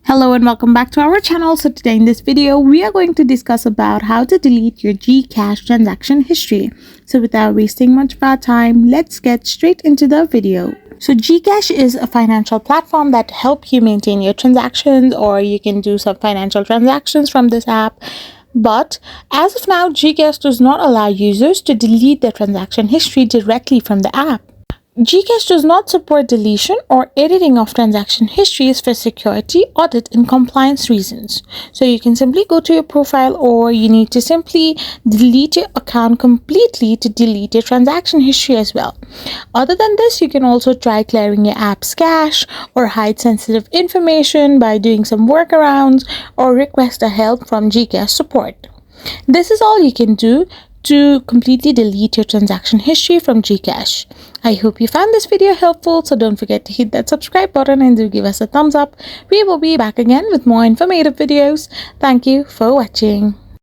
Hello and welcome back to our channel. So today in this video, we are going to discuss about how to delete your GCash transaction history. So without wasting much of our time, let's get straight into the video. So GCash is a financial platform that helps you maintain your transactions, or you can do some financial transactions from this app. But as of now, GCash does not allow users to delete their transaction history directly from the app. GCash does not support deletion or editing of transaction histories for security, audit, and compliance reasons. So you can simply go to your profile, or you need to simply delete your account completely to delete your transaction history as well. Other than this, you can also try clearing your app's cache or hide sensitive information by doing some workarounds or request a help from GCash support. This is all you can do to completely delete your transaction history from GCash. I hope you found this video helpful, so don't forget to hit that subscribe button and do give us a thumbs up. We will be back again with more informative videos. Thank you for watching.